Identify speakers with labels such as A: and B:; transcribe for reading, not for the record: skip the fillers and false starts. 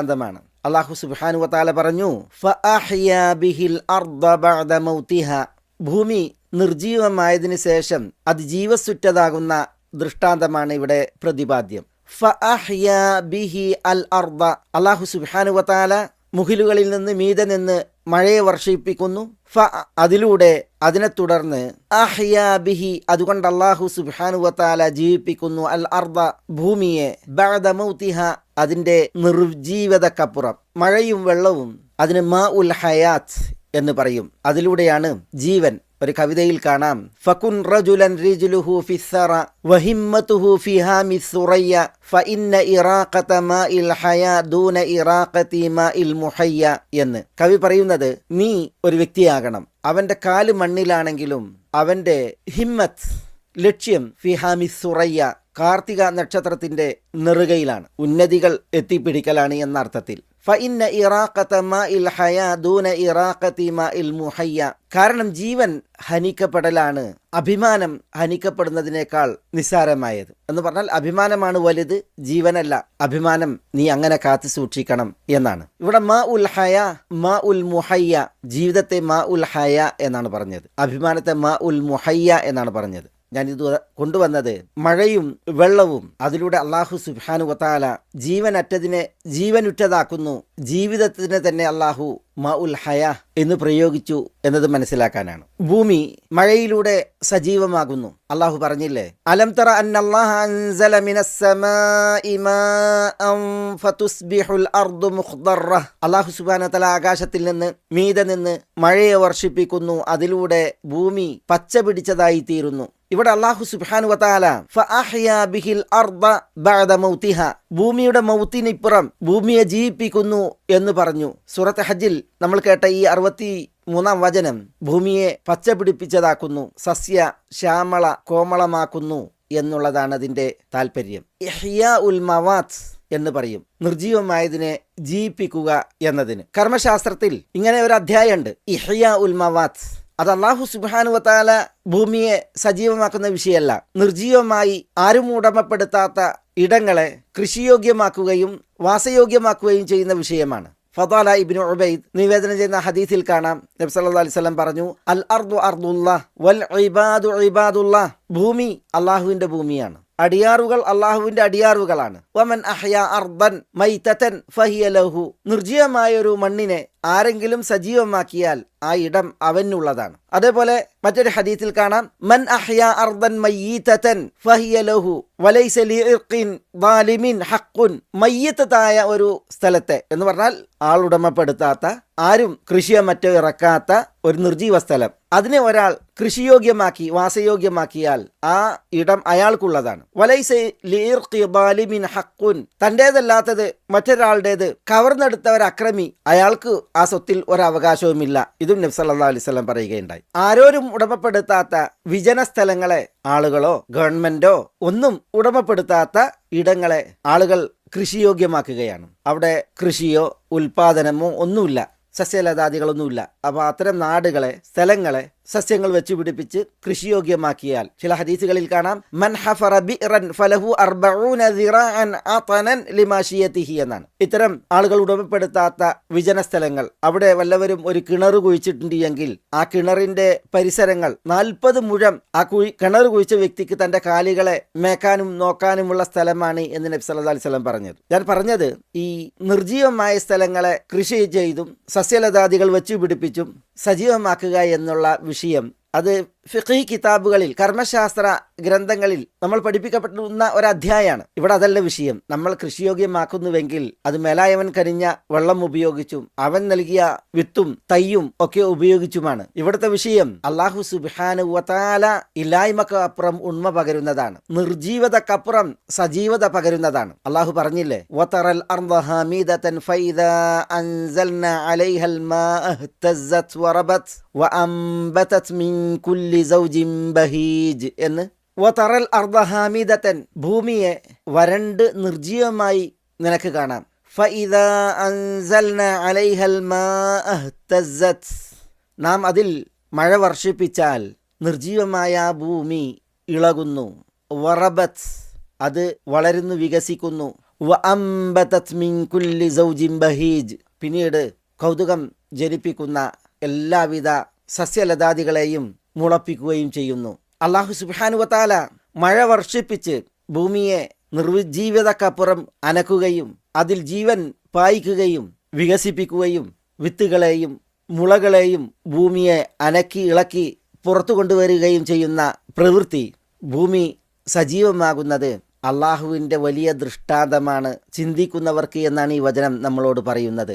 A: ദൃഷ്ടാന്തമാണ്. അല്ലാഹു സുബ്ഹാനഹു വ തആല പറഞ്ഞു, ഫഅഹ്യാ ബിഹിൽ അർദ ബഅദ മൗതിഹ. ഭൂമി നിർജീവമായതിനു ശേഷം അത് ജീവസുറ്റതാകുന്ന ദൃഷ്ടാന്തമാണ് ഇവിടെ പ്രതിപാദ്യം. ഫഅഹ്യാ ബിഹി അൽ അർദ. അല്ലാഹു സുബ്ഹാനഹു വ തആല മുകിലുകളിൽ നിന്ന് മീതെ നിന്ന് മഴയെ വർഷിപ്പിക്കുന്നു. അതിലൂടെ അതിനെ തുടർന്ന് അഹ്യാ ബിഹി, അതുകൊണ്ട് അല്ലാഹു സുബ്ഹാനഹു വ തആല ജീവിപ്പിക്കുന്നു അൽ അർദ, ഭൂമിയെ, ബഅദ മൗതിഹ, അതിൻ്റെ നിർജീവതക്കപ്പുറം. മഴയും വെള്ളവും അതിന് മാ ഉൽ ഹയാത്ത് എന്ന് പറയും. അതിലൂടെയാണ് ജീവൻ. ഒരു കവിതയിൽ കാണാം, ഫകുൻ റജുലൻ റിജ്ലുഹു ഫിസ്സറ വഹിമ്മതുഹു ഫിഹാമി സുറയ്യ ഫഇന്ന ഇറാഖത മാഇൽ ഹയാ ദൂന ഇറാഖതി മാഇൽ മുഹയ്യ എന്ന്. കവി പറയുന്നത്, നീ ഒരു വ്യക്തിയാകണം, അവൻ്റെ കാല് മണ്ണിലാണെങ്കിലും അവൻ്റെ ഹിമ്മത്ത്, ലക്ഷ്യം, ഫിഹാമി സുറയ്യ, കാർത്തിക നക്ഷത്രത്തിൻ്റെ നെറുകയിലാണ്, ഉന്നതികൾ എത്തിപ്പിടിക്കലാണ് എന്ന അർത്ഥത്തിൽ. ഫഇന്ന ഇറാഖത മാഇൽ ഹയാ ദൂന ഇറാഖതി മാഇൽ മുഹയ്യ. കാരണം ജീവൻ ഹനിക്കപ്പെടലാണ് അഭിമാനം ഹനിക്കപ്പെടുന്നതിനേക്കാൾ നിസ്സാരമായത്. എന്ന് പറഞ്ഞാൽ അഭിമാനമാണ് വലുത്, ജീവനല്ല. അഭിമാനം നീ അങ്ങനെ കാത്തു സൂക്ഷിക്കണം എന്നാണ്. ഇവിടെ മാ ഉൽ ഹയാ, മാ ഉൽ മുഹയ്യ, ജീവിതത്തെ മാ ഉൽ ഹയാ എന്നാണ് പറഞ്ഞത്, അഭിമാനത്തെ മാ ഉൽ മുഹയ്യ എന്നാണ് പറഞ്ഞത്. ഞാനിത് കൊണ്ടുവന്നത് മഴയും വെള്ളവും അതിലൂടെ അല്ലാഹു സുബ്ഹാനഹു വ തആല ജീവനറ്റതിനെ ജീവനുറ്റതാക്കുന്നു, ജീവിതത്തിന് തന്നെ അല്ലാഹു മാ ഉൽ ഹയാ എന്ന് പ്രയോഗിച്ചു എന്നത് മനസ്സിലാക്കാനാണ്. ഭൂമി മഴയിലൂടെ സജീവമാകുന്നു. അല്ലാഹു പറഞ്ഞില്ലേ, അലം തറ അന്നല്ലാഹ അൻസല മിനസ് സമാഇ മാഅൻ ഫതുസ്ബിഹുൽ അർദു മുഖ്ദറ. അല്ലാഹു സുബ്ഹാനഹു വ തആല ആകാശത്തിൽ നിന്ന് മീതെ നിന്ന് മഴയെ വർഷിപ്പിക്കുന്നു, അതിലൂടെ ഭൂമി പച്ച പിടിച്ചതായി തീരുന്നു. ഇവിടെ അല്ലാഹു സുബ്ഹാനഹു വ തആല ഫഅഹ്യാ ബിഹിൽ അർദ ബഅദ മൗതിഹ, ഭൂമിയുടെ മൗത്തിനിപ്പുറം ഭൂമിയെ ജീവിപ്പിക്കുന്നു എന്ന് പറഞ്ഞു. സൂറത്ത് ഹജ്ജിൽ നമ്മൾ കേട്ട ഈ 63-ാം വചനം ഭൂമിയെ പച്ച പിടിപ്പിച്ചതാക്കുന്നു, സസ്യ ശ്യാമള കോമളമാക്കുന്നു എന്നുള്ളതാണ് അതിൻ്റെ താല്പര്യം. ഇഹ്യാ ഉൽ മവാത്ത് എന്ന് പറയും, നിർജീവമായതിനെ ജീവിപ്പിക്കുക എന്നതിന്. കർമ്മശാസ്ത്രത്തിൽ ഇങ്ങനെ ഒരു അധ്യായമുണ്ട്, ഇഹ്യാ ഉൽ മവാത്ത്. അത് അല്ലാഹു സുബ്ഹാനഹു വ തആല ഭൂമിയെ സജീവമാക്കുന്ന വിഷയമല്ല, നിർജീവമായി ആരും ഉടമപ്പെടുത്താത്ത ഇടങ്ങളെ കൃഷിയോഗ്യമാക്കുകയും വാസയോഗ്യമാക്കുകയും ചെയ്യുന്ന വിഷയമാണ്. ഫദാല ഇബ്നു ഉബൈദ് നിവേദനം ചെയ്യുന്ന ഹദീസിൽ കാണാം, നബി സല്ലല്ലാഹു അലൈഹി വസല്ലം പറഞ്ഞു, അൽ അർദു അർദുല്ലാഹ് വൽ ഇബാദു ഇബാദുല്ലാഹ്. ഭൂമി അല്ലാഹുവിന്റെ ഭൂമിയാണ്, അടിയാറുകൾ അല്ലാഹുവിന്റെ അടിയാറുകളാണ്. വമൻ അഹ്യാ അർദൻ മൈതതൻ ഫഹിയ ലഹു. നിർജീവമായൊരു മണ്ണിനെ ആരെങ്കിലും സജീവമാക്കിയാൽ ആ ഇടം അവനുള്ളതാണ്. അതേപോലെ മറ്റൊരു ഹദീസിൽ കാണാം, മൻ അഹ്യാ അർദൻ മയ്യിതതൻ ഫഹിയ ലഹു വലൈസ ലിഇർഖിൻ ദാലിമിൻ ഹഖ്ഖുൻ. മയ്യിതതായ ഒരു സ്ഥലത്തെ എന്ന് പറഞ്ഞാൽ ആളുടമപ്പെടുത്താത്ത, ആരും കൃഷിയോ മറ്റോ ഇറക്കാത്ത ഒരു നിർജീവ സ്ഥലം, അതിനെ ഒരാൾ കൃഷിയോഗ്യമാക്കി വാസയോഗ്യമാക്കിയാൽ ആ ഇടം അയാൾക്കുള്ളതാണ്. വലൈസ ലിഇർഖി ദാലിമിൻ ഹഖ്ഖുൻ. തൻ്റേതല്ലാത്തത് മറ്റൊരാളുടേത് കവർന്നെടുത്തവർ അക്രമി, അയാൾക്ക് ആ സ്വത്തിൽ ഒരവകാശവുമില്ല. ഇതും നബി സല്ലല്ലാഹു അലൈഹി വസല്ലം പറയുകയുണ്ടായി. ആരോരും ഉടമപ്പെടുത്താത്ത വിജന സ്ഥലങ്ങളെ ആളുകളോ ഗവൺമെന്റോ ഒന്നും ഉടമപ്പെടുത്താത്ത ഇടങ്ങളെ ആളുകൾ കൃഷിയോഗ്യമാക്കുകയാണ്. അവിടെ കൃഷിയോ ഉൽപാദനമോ ഒന്നുമില്ല, സസ്യലതാദികളൊന്നുമില്ല. അപ്പോൾ അത്തരം നാടുകളെ, സ്ഥലങ്ങളെ സസ്യങ്ങൾ വെച്ച് പിടിപ്പിച്ച് കൃഷിയോഗ്യമാക്കിയാൽ, ചില ഹദീസുകളിൽ കാണാം, മൻ ഹഫറ ബിറൻ ഫലഹു 40 ദിറാഅൻ അതനൻ ലിമാശിയതിഹി എന്നാണ്. ഇത്തരം ആളുകൾ ഉടമപ്പെടുത്താത്ത വിജന സ്ഥലങ്ങൾ, അവിടെ വല്ലവരും ഒരു കിണർ കുഴിച്ചിട്ടുണ്ട് എങ്കിൽ ആ കിണറിന്റെ പരിസരങ്ങൾ 40 മുഴം ആ കിണർ കുഴിച്ച വ്യക്തിക്ക് തന്റെ കാലികളെ മേക്കാനും നോക്കാനുമുള്ള സ്ഥലമാണ് എന്ന് നബി സല്ലല്ലാഹു അലൈഹി വസല്ലം പറഞ്ഞത്. ഞാൻ പറഞ്ഞത് ഈ നിർജീവമായ സ്ഥലങ്ങളെ കൃഷി ചെയ്തും സസ്യലതാദികൾ വെച്ചു പിടിപ്പിച്ചും സജീവമാക്കുക എന്നുള്ള വിഷയം അത് ഫിഖ്ഹി കിതാബുകളിൽ, കർമ്മശാസ്ത്ര ഗ്രന്ഥങ്ങളിൽ നമ്മൾ പഠിപ്പിക്കപ്പെടുന്ന ഒരധ്യായമാണ്. ഇവിടെ അതല്ല വിഷയം. നമ്മൾ കൃഷിയോഗ്യമാക്കുന്നുവെങ്കിൽ അത് മേലായവൻ കനിഞ്ഞ വെള്ളം ഉപയോഗിച്ചും അവൻ നൽകിയ വിത്തും തയ്യും ഒക്കെ ഉപയോഗിച്ചുമാണ്. ഇവിടുത്തെ വിഷയം അല്ലാഹു സുബ്ഹാനഹു വ തആല ഇല്ലായ്മക്ക് അപ്പുറം ഉണ്മ പകരുന്നതാണ്, നിർജീവതക്കപ്പുറം സജീവത പകരുന്നതാണ്. അല്ലാഹു പറഞ്ഞില്ലേ, വതറൽ അർദ ഹാമിദതൻ ഫൈദാ അൻസൽനാ അലൈഹൽ മാഅ ഇഹ്തസ്സത് വറബത് വഅൻബതത് മിൻ കുല്ലി സൗജിൻ ബഹീജ് എന്ന്. വതറൽ അർദ ഹാമിദതൻ, ഭൂമിയെ വരണ്ട് നിർജീവമായി നിനക്ക് കാണാം. ഫഇദാ അൻസൽനാ അലൈഹൽ മാഅ ഇഹ്തസ്സത്, നാം അതിൽ മഴ വർഷിപ്പിച്ചാൽ നിർജീവമായ ഭൂമി ഇളകുന്നു. വറബത്, അത് വളരുന്നു, വികസിക്കുന്നു. വഅംബതത് മിൻ കുല്ലി സൗജിൻ ബഹീജ്, പിന്നീട് കൗതുകം ജനിപ്പിക്കുന്ന എല്ലാവിധ സസ്യലതാദികളെയും മുളപ്പിക്കുകയും ചെയ്യുന്നു. അല്ലാഹു സുബ്ഹാനഹു വതആല മഴ വർഷിപ്പിച്ച് ഭൂമിയെ നിർജീവതക്കപ്പുറം അനക്കുകയും അതിൽ ജീവൻ പായിക്കുകയും വികസിപ്പിക്കുകയും വിത്തുകളെയും മുളകളെയും ഭൂമിയെ അനക്കി ഇളക്കി പുറത്തു കൊണ്ടുവരികയും ചെയ്യുന്ന പ്രവൃത്തി, ഭൂമി സജീവമാകുന്നത് അള്ളാഹുവിൻ്റെ വലിയ ദൃഷ്ടാന്തമാണ് ചിന്തിക്കുന്നവർക്ക് എന്നാണ് ഈ വചനം നമ്മളോട് പറയുന്നത്.